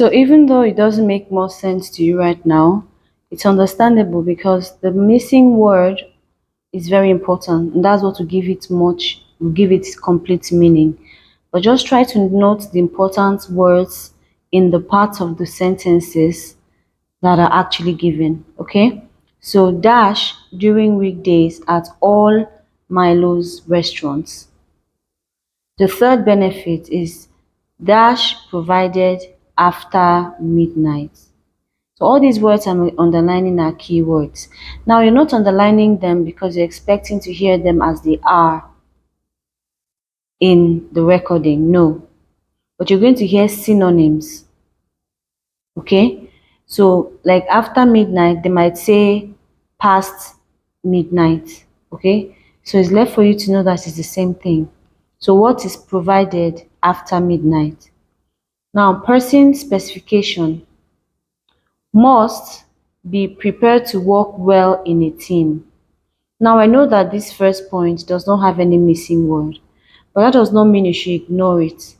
So even though it doesn't make more sense to you right now, it's understandable because the missing word is very important, and that's what will give it complete meaning. But just try to note the important words in the parts of the sentences that are actually given. Okay? So dash during weekdays at all Milo's restaurants. The third benefit is dash provided after midnight. So all these words I'm underlining are keywords. Now you're not underlining them because you're expecting to hear them as they are in the recording. No. But you're going to hear synonyms. Okay? So like after midnight, they might say past midnight. Okay? So it's left for you to know that it's the same thing. So what is provided after midnight? Now, person specification must be prepared to work well in a team. Now, I know that this first point does not have any missing word, but that does not mean you should ignore it.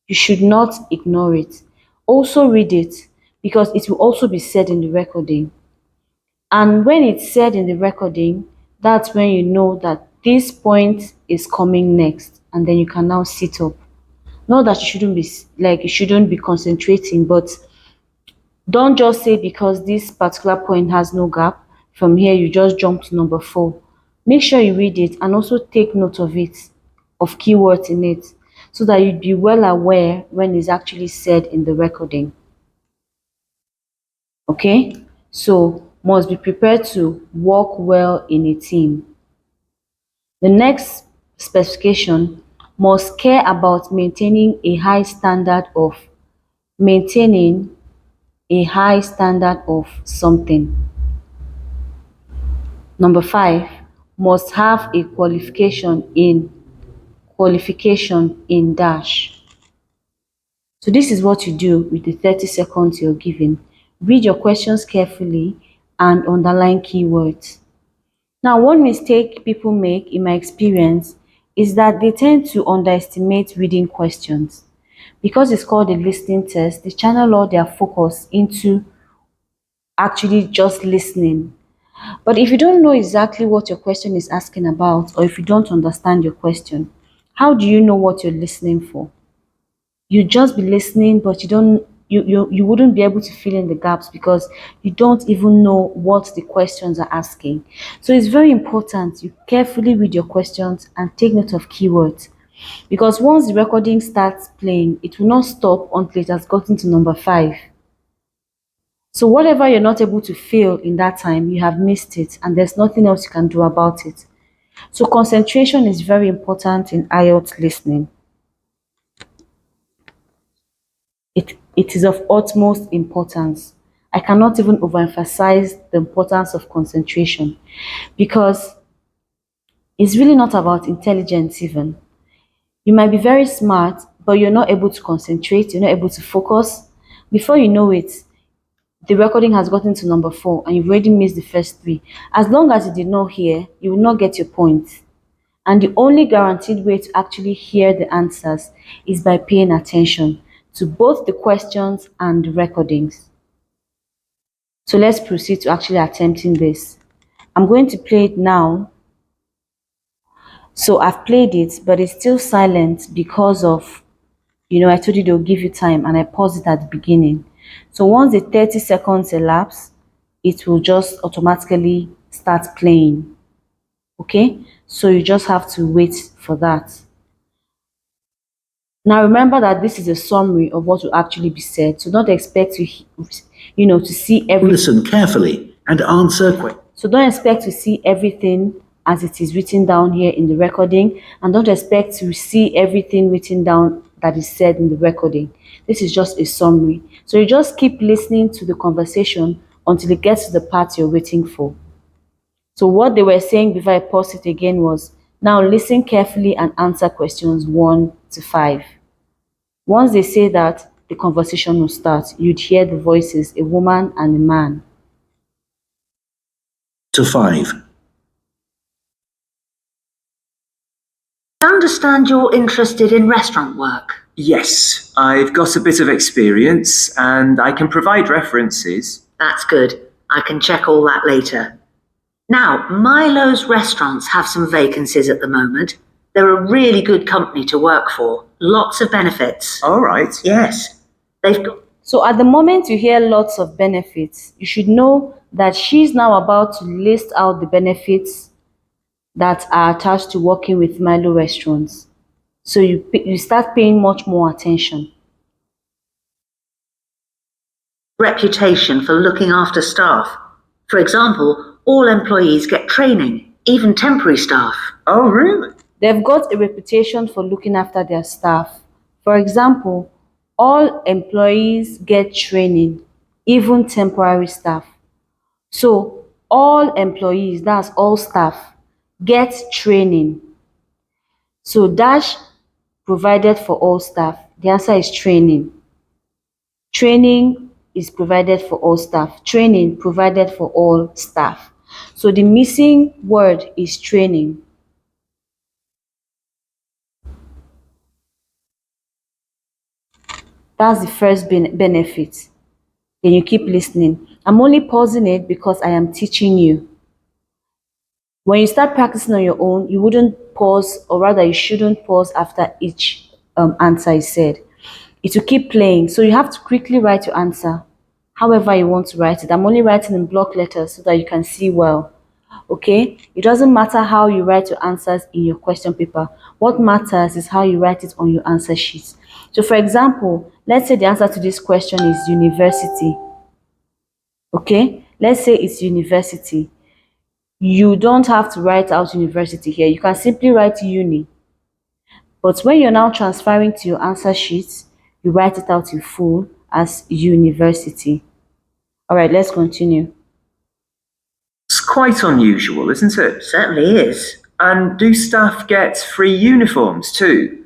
You should not ignore it. Also read it because it will also be said in the recording. And when it's said in the recording, that's when you know that this point is coming next, and then you can now sit up. Not that you shouldn't be concentrating, but don't just say because this particular point has no gap, from here you just jump to number 4. Make sure you read it and also take note of it, of keywords in it, so that you'd be well aware when it's actually said in the recording. Okay? So, must be prepared to work well in a team. The next specification must care about maintaining a high standard of something. Number 5, must have a qualification in dash. So this is what you do with the 30 seconds you're given. Read your questions carefully and underline keywords. Now, one mistake people make, in my experience, is that they tend to underestimate reading questions. Because it's called a listening test, they channel all their focus into actually just listening. But if you don't know exactly what your question is asking about, or if you don't understand your question, how do you know what you're listening for? You just be listening, but you wouldn't be able to fill in the gaps because you don't even know what the questions are asking. So it's very important you carefully read your questions and take note of keywords, because once the recording starts playing, it will not stop until it has gotten to number 5. So whatever you're not able to fill in that time, you have missed it, and there's nothing else you can do about it. So concentration is very important in IELTS listening. It is of utmost importance. I cannot even overemphasize the importance of concentration, because it's really not about intelligence even. You might be very smart, but you're not able to concentrate, you're not able to focus. Before you know it, the recording has gotten to number 4 and you've already missed the first 3. As long as you did not hear, you will not get your point. And the only guaranteed way to actually hear the answers is by paying attention to both the questions and the recordings. So let's proceed to actually attempting this. I'm going to play it now. So I've played it, but it's still silent because of, I told you they'll give you time, and I paused it at the beginning. So once the 30 seconds elapse, it will just automatically start playing. Okay? So you just have to wait for that. Now remember that this is a summary of what will actually be said. So don't expect to, to see everything. Listen carefully and answer questions. So don't expect to see everything as it is written down here in the recording, and don't expect to see everything written down that is said in the recording. This is just a summary. So you just keep listening to the conversation until it gets to the part you're waiting for. So what they were saying before I paused it again was, now listen carefully and answer questions 1 to 5. Once they say that, the conversation will start. You'd hear the voices, a woman and a man. To 5. I understand you're interested in restaurant work. Yes, I've got a bit of experience and I can provide references. That's good. I can check all that later. Now, Milo's restaurants have some vacancies at the moment. They're a really good company to work for. Lots of benefits. All right. Yes. They've got. So at the moment you hear lots of benefits, you should know that she's now about to list out the benefits that are attached to working with Milo restaurants. So you start paying much more attention. Reputation for looking after staff. For example, all employees get training, even temporary staff. Oh, really? They've got a reputation for looking after their staff. For example, all employees get training, even temporary staff. So all employees, that's all staff, get training. So dash provided for all staff. The answer is training. Training is provided for all staff. Training provided for all staff. So the missing word is training. That's the first benefit. Then you keep listening. I'm only pausing it because I am teaching you. When you start practicing on your own, you wouldn't pause, or rather you shouldn't pause after each answer is said. It will keep playing. So you have to quickly write your answer however you want to write it. I'm only writing in block letters so that you can see well. Okay? It doesn't matter how you write your answers in your question paper. What matters is how you write it on your answer sheet. So for example, let's say the answer to this question is university. Okay? Let's say it's university. You don't have to write out university here. You can simply write uni. But when you're now transferring to your answer sheet, you write it out in full as university. All right, let's continue. It's quite unusual, isn't it? Certainly is. And do staff get free uniforms too?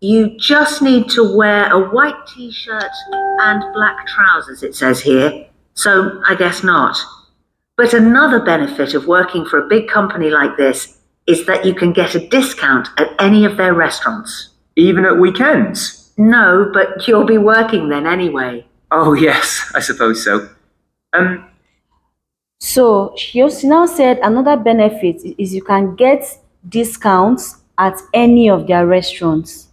You just need to wear a white t-shirt and black trousers, it says here. So I guess not. But another benefit of working for a big company like this is that you can get a discount at any of their restaurants. Even at weekends? No, but you'll be working then anyway. Oh, yes, I suppose so. So she also now said another benefit is you can get discounts at any of their restaurants.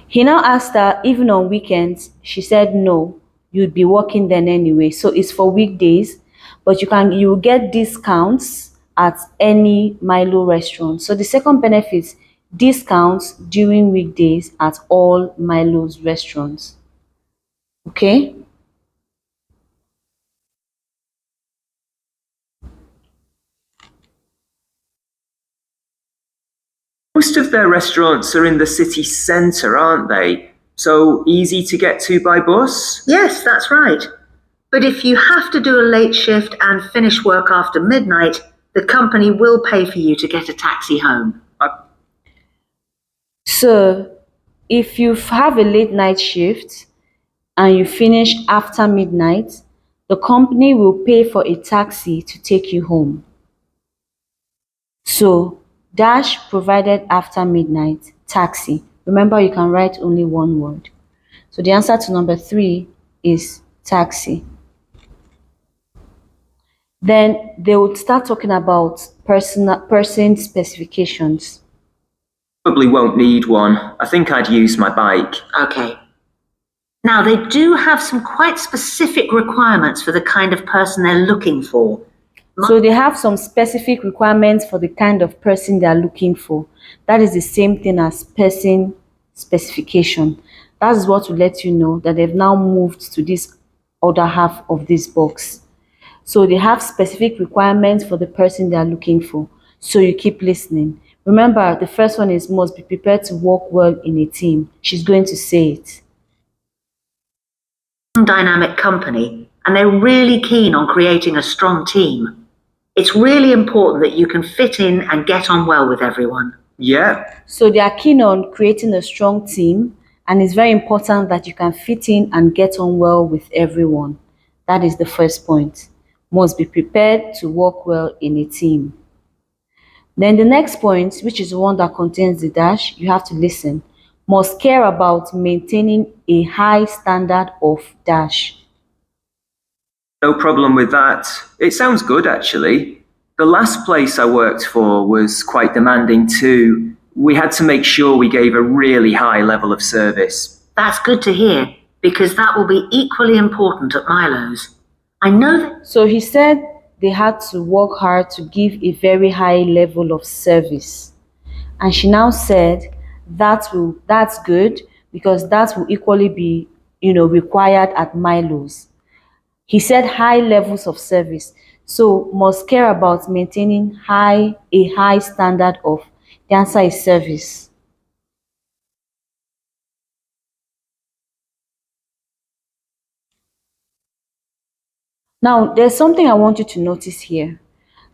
He now asked her even on weekends. She said no, you'd be working then anyway. So it's for weekdays, but you will get discounts at any Milo restaurant. So the second benefit, discounts during weekdays at all Milo's restaurants. Okay? Most of their restaurants are in the city centre, aren't they? So easy to get to by bus? Yes, that's right. But if you have to do a late shift and finish work after midnight, the company will pay for you to get a taxi home. So if you have a late night shift and you finish after midnight, the company will pay for a taxi to take you home. So dash provided after midnight, taxi. Remember, you can write only one word. So the answer to number 3 is taxi. Then they would start talking about person specifications. Probably won't need one. I think I'd use my bike. Okay. Now, they do have some quite specific requirements for the kind of person they're looking for. So they have some specific requirements for the kind of person they are looking for. That is the same thing as person specification. That is what will let you know that they've now moved to this other half of this box. So they have specific requirements for the person they are looking for. So you keep listening. Remember, the first one is must be prepared to work well in a team. She's going to say it. Dynamic company, and they're really keen on creating a strong team. It's really important that you can fit in and get on well with everyone. Yeah. So they are keen on creating a strong team, and it's very important that you can fit in and get on well with everyone. That is the first point. Must be prepared to work well in a team. Then the next point, which is the one that contains the dash, you have to listen. Must care about maintaining a high standard of dash. No problem with that. It sounds good, actually. The last place I worked for was quite demanding too. We had to make sure we gave a really high level of service. That's good to hear, because that will be equally important at Milo's. I know that. So he said they had to work hard to give a very high level of service. And she now said that's good because that will equally be, required at Milo's. He said high levels of service. So must care about maintaining a high standard of. The answer is service. Now, there's something I want you to notice here.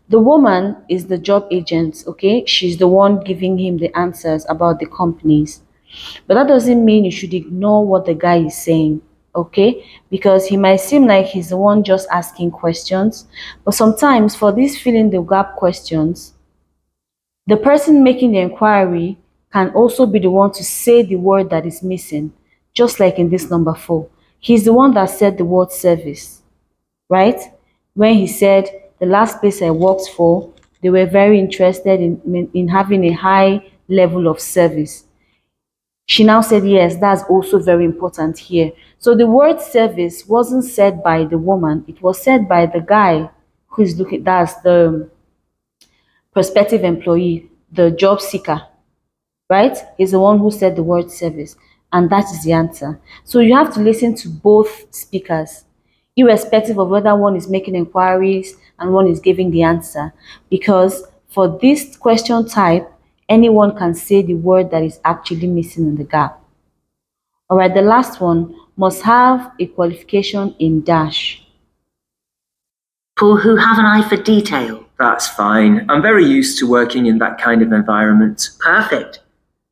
The woman is the job agent, okay? She's the one giving him the answers about the companies. But that doesn't mean you should ignore what the guy is saying, okay? Because he might seem like he's the one just asking questions. But sometimes for these filling the gap questions, the person making the inquiry can also be the one to say the word that is missing, just like in this number 4. He's the one that said the word service, right? When he said the last place I worked for, they were very interested in having a high level of service. She now said, yes, that's also very important here. So the word service wasn't said by the woman, it was said by the guy who is looking, that's the prospective employee, the job seeker, right? Is the one who said the word service. And that is the answer. So you have to listen to both speakers, irrespective of whether one is making inquiries and one is giving the answer. Because for this question type, anyone can say the word that is actually missing in the gap. All right, the last one, must have a qualification in dash. People who have an eye for detail. That's fine. I'm very used to working in that kind of environment. Perfect.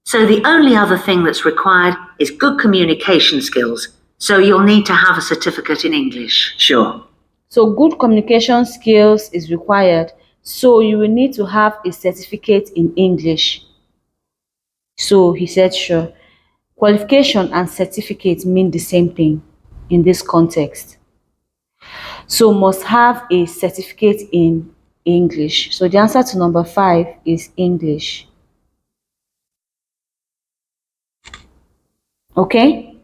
So the only other thing that's required is good communication skills. So you'll need to have a certificate in English. Sure. So good communication skills is required. So you will need to have a certificate in English. So he said, sure. Qualification and certificate mean the same thing in this context. So must have a certificate in English. So the answer to number 5 is English. Okay?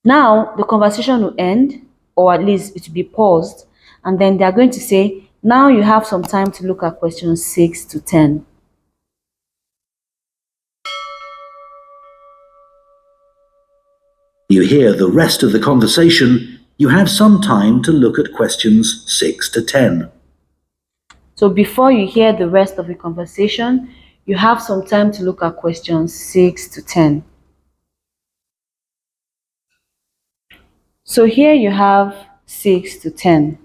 Now the conversation will end, or at least it will be paused, and then they are going to say, now you have some time to look at questions 6 to 10. You hear the rest of the conversation. You have some time to look at questions 6 to 10. So before you hear the rest of the conversation, you have some time to look at questions 6 to 10. So here you have 6 to 10.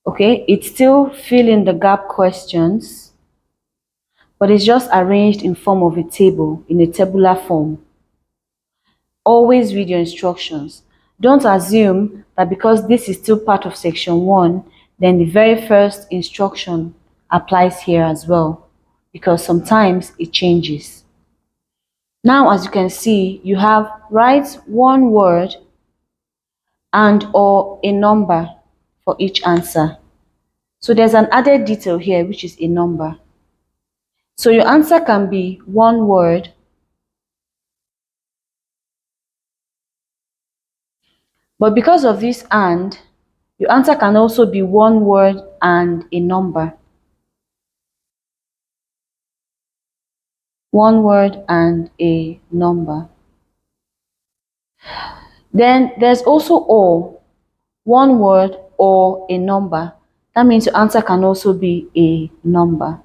Okay, it's still fill in the gap questions, but it's just arranged in form of a table, in a tabular form. Always read your instructions. Don't assume that because this is still part of section 1, then the very first instruction applies here as well, because sometimes it changes. Now, as you can see, you have write one word and or a number for each answer. So there's an added detail here, which is a number. So your answer can be one word, but because of this and, your answer can also be one word and a number. One word and a number. Then there's also or, one word or a number. That means your answer can also be a number.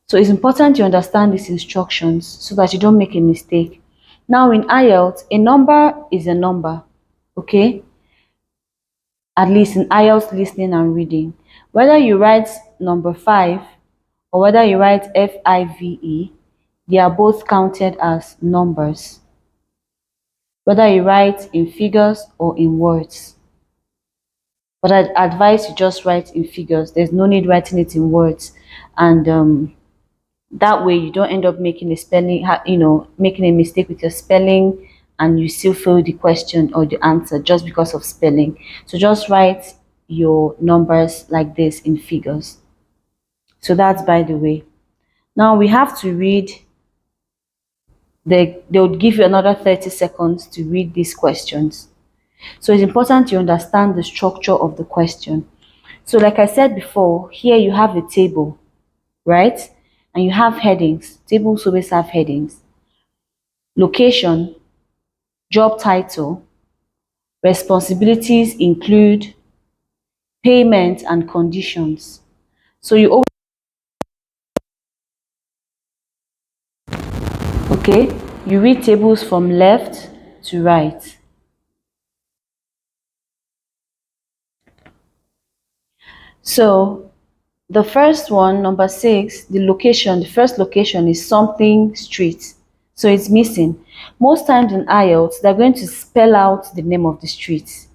So it's important you understand these instructions so that you don't make a mistake. Now in Ielts, a number is a number, okay? At least in Ielts listening and reading. Whether you write number 5 or whether you write FIVE, they are both counted as numbers. Whether you write in figures or in words. But I advise you just write in figures. There's no need writing it in words, and that way you don't end up making a making a mistake with your spelling, and you still fail the question or the answer just because of spelling. So just write your numbers like this in figures. So that's by the way. Now we have to read they would give you another 30 seconds to read these questions. So it's important you understand the structure of the question. So like I said before, here you have a table, right? And you have headings. Tables always have headings. Location, job title, responsibilities include, payment and conditions. So you always, okay, you read tables from left to right. So the first one, number 6, the first location is something street. So it's missing. Most times in Ielts, they're going to spell out the name of the street.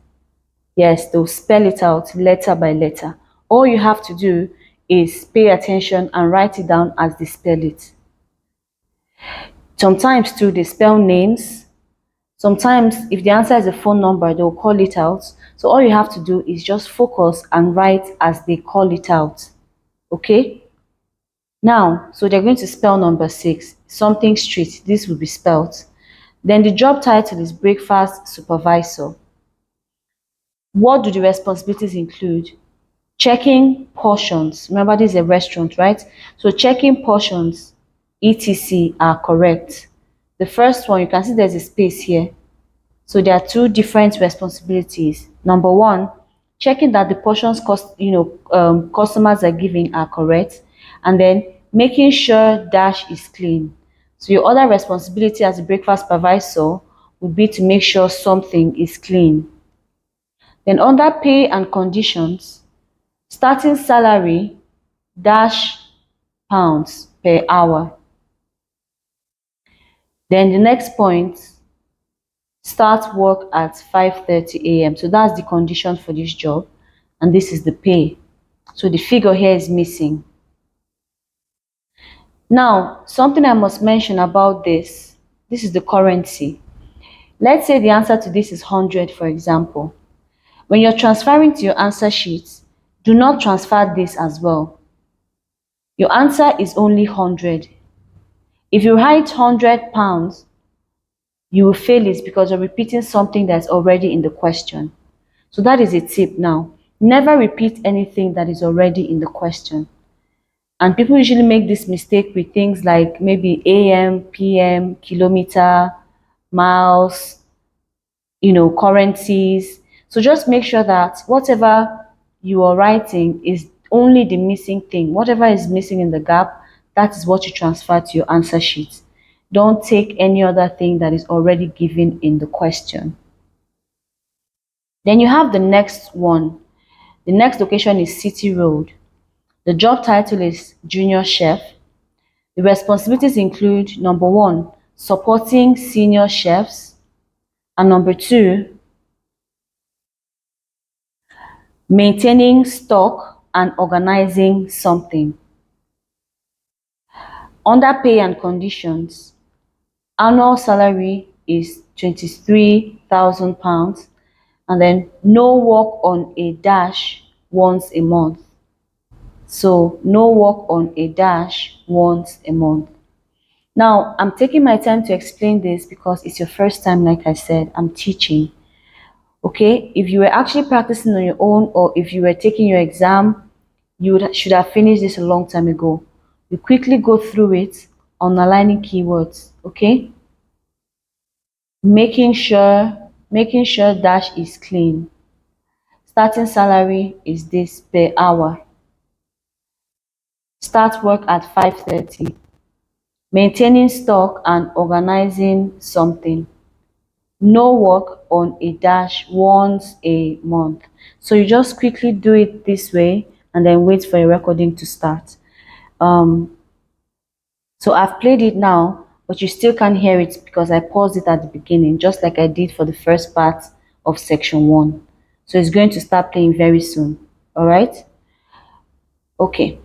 Yes, they'll spell it out letter by letter. All you have to do is pay attention and write it down as they spell it. Sometimes too, they spell names. Sometimes if the answer is a phone number, they'll call it out. So all you have to do is just focus and write as they call it out. Okay? Now, so they're going to spell number 6, something street. This will be spelled. Then the job title is breakfast supervisor. What do the responsibilities include? Checking portions. Remember, this is a restaurant, right? So checking portions, etc. are correct. The first one, you can see there's a space here. So there are two different responsibilities. Number 1, checking that the portions customers are giving are correct, and then making sure dash is clean. So your other responsibility as a breakfast supervisor would be to make sure something is clean. Then under pay and conditions, starting salary dash pounds per hour. Then the next point, start work at 5:30 a.m. So that's the condition for this job, and this is the pay. So the figure here is missing. Now, something I must mention about this is the currency. Let's say the answer to this is 100, for example. When you're transferring to your answer sheet, do not transfer this as well. Your answer is only 100. If you write 100 pounds, you will fail it because you're repeating something that's already in the question. So that is a tip now. Never repeat anything that is already in the question. And people usually make this mistake with things like maybe AM, PM, kilometer, miles, currencies. So just make sure that whatever you are writing is only the missing thing. Whatever is missing in the gap, that is what you transfer to your answer sheet. Don't take any other thing that is already given in the question. Then you have the next one. The next location is City Road. The job title is Junior Chef. The responsibilities include number 1, supporting senior chefs, and number 2, maintaining stock and organizing something. Under pay and conditions, annual salary is £23,000, and then no work on a dash once a month. So no work on a dash once a month. Now, I'm taking my time to explain this because it's your first time, like I said, I'm teaching. Okay, if you were actually practicing on your own, or if you were taking your exam, should have finished this a long time ago. You quickly go through it, underlining keywords, okay? Making sure dash is clean. Starting salary is this per hour. Start work at 5:30. Maintaining stock and organizing something. No work on a dash once a month. So you just quickly do it this way and then wait for your recording to start. So I've played it now, but you still can't hear it because I paused it at the beginning, just like I did for the first part of section 1. So it's going to start playing very soon. All right? Okay.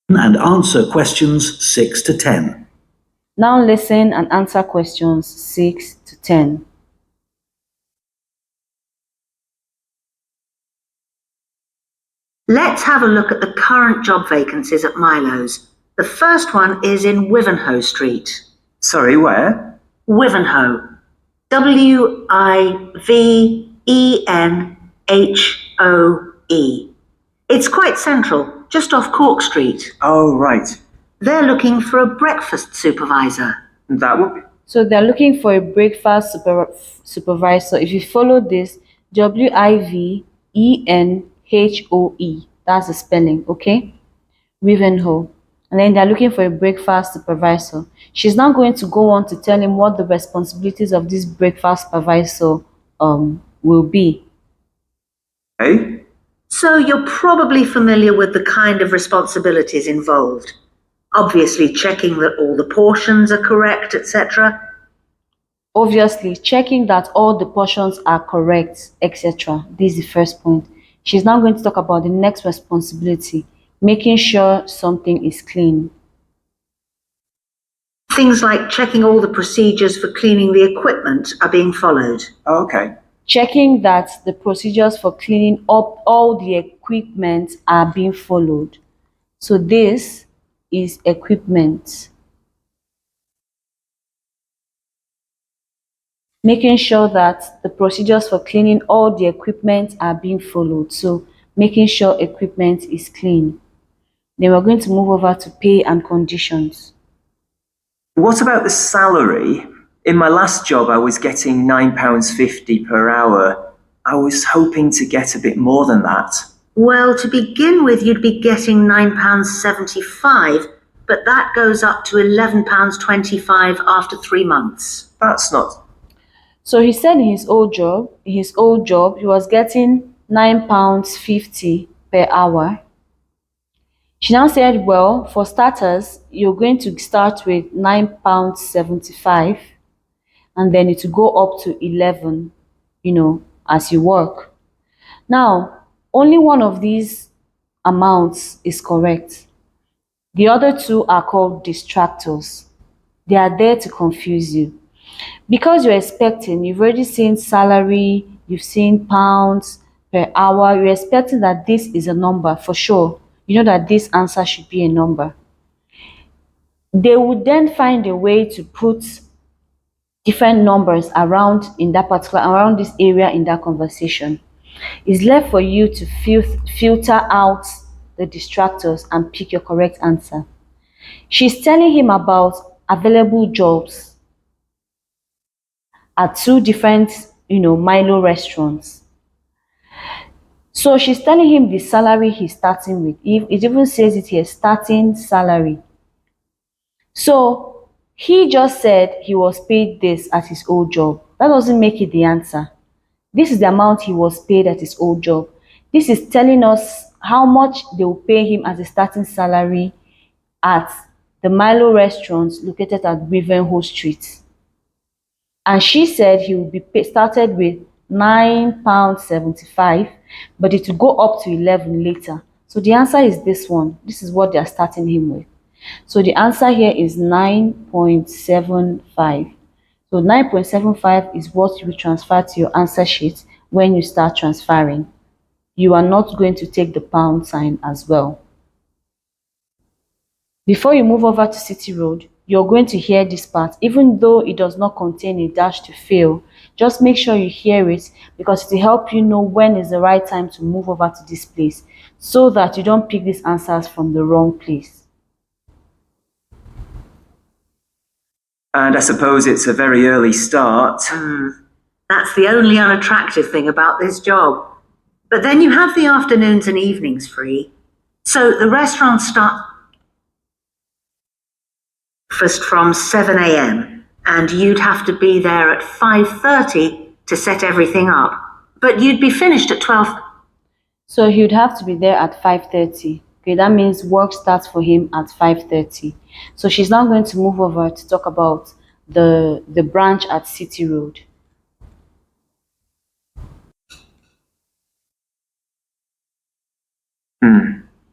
And answer questions 6 to 10. Now listen and answer questions 6 to 10. Let's have a look at the current job vacancies at Milo's. The first one is in Wivenhoe Street. Sorry, where? Wivenhoe. Wivenhoe. It's quite central, just off Cork Street. Oh, right. They're looking for a breakfast supervisor. That would be... So they're looking for a breakfast supervisor. If you follow this, Wivenhoe. That's the spelling, okay? Wivenhoe. And then they're looking for a breakfast supervisor. She's now going to go on to tell him what the responsibilities of this breakfast supervisor will be. Okay. So you're probably familiar with the kind of responsibilities involved. Obviously checking that all the portions are correct, etc. Obviously, checking that all the portions are correct, etc. This is the first point. She's now going to talk about the next responsibility, making sure something is clean. Things like checking all the procedures for cleaning the equipment are being followed. Oh, okay. Checking that the procedures for cleaning up all the equipment are being followed. So this is equipment. Making sure that the procedures for cleaning all the equipment are being followed. So making sure equipment is clean. Then we're going to move over to pay and conditions. What about the salary? In my last job, I was getting £9.50 per hour. I was hoping to get a bit more than that. Well, to begin with, you'd be getting £9.75, but that goes up to £11.25 after 3 months. That's not... So he said in his old job, he was getting £9.50 per hour. She now said, well, for starters, you're going to start with £9.75 and then it will go up to 11, as you work. Now, only one of these amounts is correct. The other two are called distractors. They are there to confuse you. Because you're expecting, you've already seen salary, you've seen pounds per hour, you're expecting that this is a number for sure. You know that this answer should be a number. They would then find a way to put different numbers around this area in that conversation. It's left for you to filter out the distractors and pick your correct answer. She's telling him about available jobs at two different, Milo restaurants. So she's telling him the salary he's starting with. It even says it here, starting salary. So he just said he was paid this at his old job. That doesn't make it the answer. This is the amount he was paid at his old job. This is telling us how much they will pay him as a starting salary at the Milo restaurant located at Wivenhoe Street. And she said he will be started with £9.75, but it will go up to 11 later. So the answer is this one. This is what they are starting him with. So the answer here is 9.75. So 9.75 is what you will transfer to your answer sheet when you start transferring. You are not going to take the pound sign as well. Before you move over to City Road, you're going to hear this part. Even though it does not contain a dash to fail, just make sure you hear it because it will help you know when is the right time to move over to this place so that you don't pick these answers from the wrong place. And I suppose it's a very early start. That's the only unattractive thing about this job. But then you have the afternoons and evenings free. So the restaurants start first from 7 a.m. and you'd have to be there at 5:30 to set everything up. But you'd be finished at 12. So you'd have to be there at 5:30 Okay, that means work starts for him at 5:30. So she's now going to move over to talk about the branch at City Road.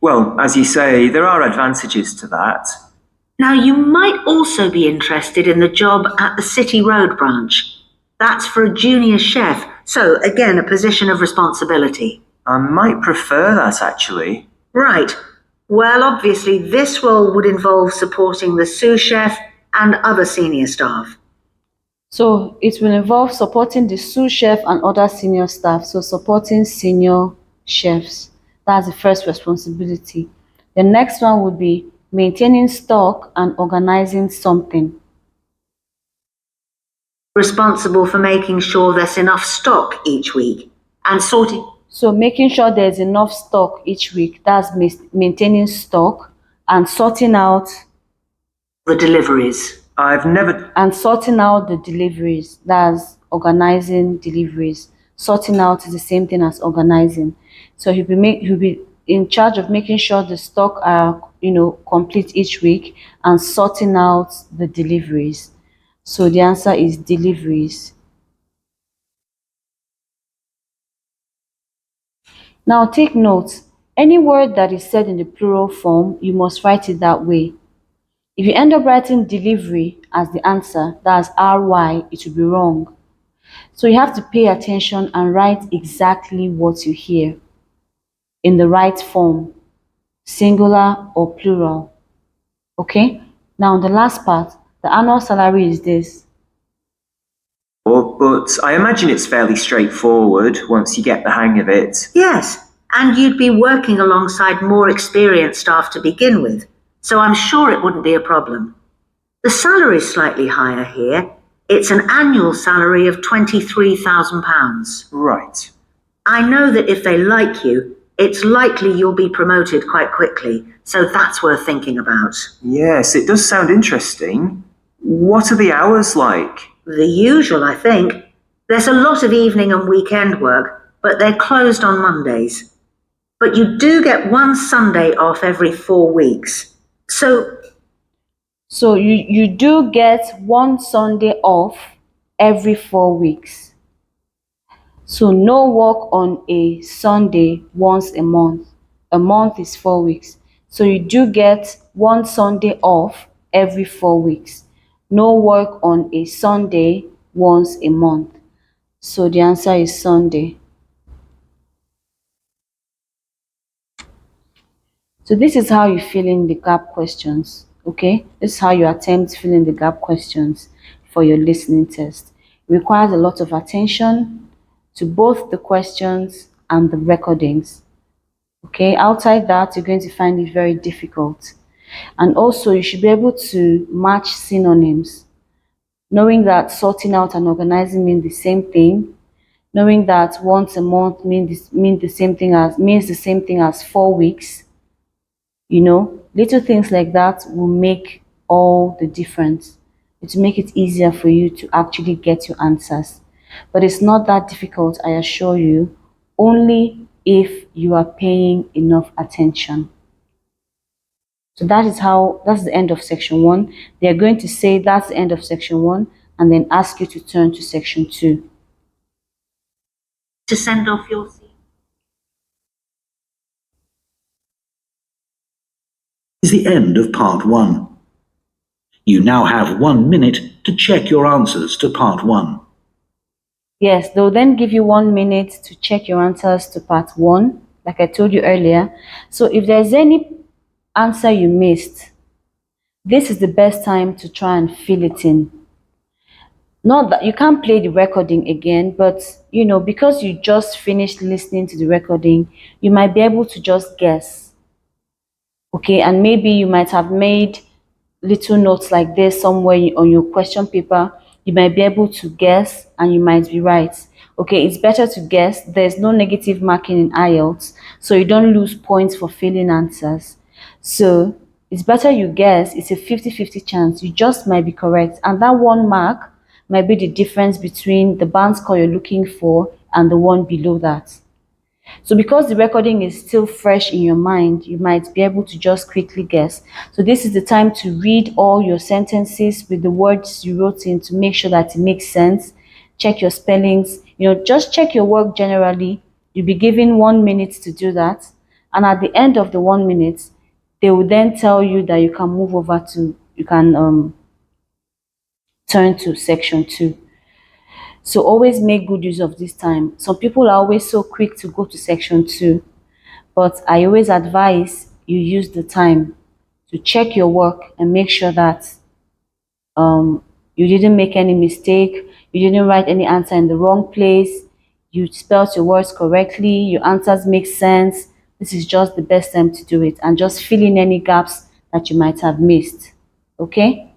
Well, as you say, there are advantages to that. Now, you might also be interested in the job at the City Road branch. That's for a junior chef, so again, a position of responsibility. I might prefer that actually. Right. Well, obviously, this role would involve supporting the sous chef and other senior staff. So it will involve supporting the sous chef and other senior staff. So supporting senior chefs. That's the first responsibility. The next one would be maintaining stock and organizing something. Responsible for making sure there's enough stock each week and sorting. So making sure there's enough stock each week. That's maintaining stock and sorting out The deliveries. I've never. and sorting out the deliveries. That's organizing deliveries. Sorting out is the same thing as organizing. So he'll be in charge of making sure the stock are complete each week and sorting out the deliveries. So the answer is deliveries. Now take note. Any word that is said in the plural form, you must write it that way. If you end up writing delivery as the answer, that's RY, it will be wrong. So you have to pay attention and write exactly what you hear in the right form, singular or plural. Okay? Now the last part, the annual salary is this. But I imagine it's fairly straightforward once you get the hang of it. Yes, and you'd be working alongside more experienced staff to begin with, so I'm sure it wouldn't be a problem. The salary's slightly higher here. It's an annual salary of £23,000. Right. I know that if they like you, it's likely you'll be promoted quite quickly, so that's worth thinking about. Yes, it does sound interesting. What are the hours like? The usual, I think. There's a lot of evening and weekend work, but they're closed on Mondays. But you do get one Sunday off every 4 weeks. So you do get one Sunday off every 4 weeks. So no work on a Sunday once a month. A month is 4 weeks. So you do get one Sunday off every 4 weeks. No work on a Sunday once a month. So the answer is Sunday. So this is how you fill in the gap questions. Okay, this is how you attempt filling the gap questions for your listening test. It requires a lot of attention to both the questions and the recordings. Okay, outside that, you're going to find it very difficult. And also, you should be able to match synonyms, knowing that sorting out and organizing mean the same thing, knowing that once a month means the same thing as 4 weeks. Little things like that will make all the difference. It will make it easier for you to actually get your answers. But it's not that difficult, I assure you, only if you are paying enough attention. So that's the end of section 1. They are going to say that's the end of section 1 and then ask you to turn to section 2. To send off your CV. Is the end of part 1. You now have 1 minute to check your answers to part 1. Yes, they'll then give you 1 minute to check your answers to part 1, like I told you earlier. So if there's any answer you missed, this is the best time to try and fill it in. Not that you can't play the recording again, but because you just finished listening to the recording, you might be able to just guess. Okay, and maybe you might have made little notes like this somewhere on your question paper. You might be able to guess and you might be right. Okay, it's better to guess. There's no negative marking in Ielts, so you don't lose points for failing answers. So it's better you guess. It's a 50-50 chance. You just might be correct, and that 1 mark might be the difference between the band score you're looking for and the one below that. So because the recording is still fresh in your mind, you might be able to just quickly guess. So this is the time to read all your sentences with the words you wrote in to make sure that it makes sense. Check your spellings, just check your work generally. You'll be given 1 minute to do that. And at the end of the 1 minute, they will then tell you that you can turn to section 2. So always make good use of this time. Some people are always so quick to go to section 2, but I always advise you use the time to check your work and make sure that you didn't make any mistake, you didn't write any answer in the wrong place, you spelled your words correctly, your answers make sense. This is just the best time to do it, and just fill in any gaps that you might have missed. Okay?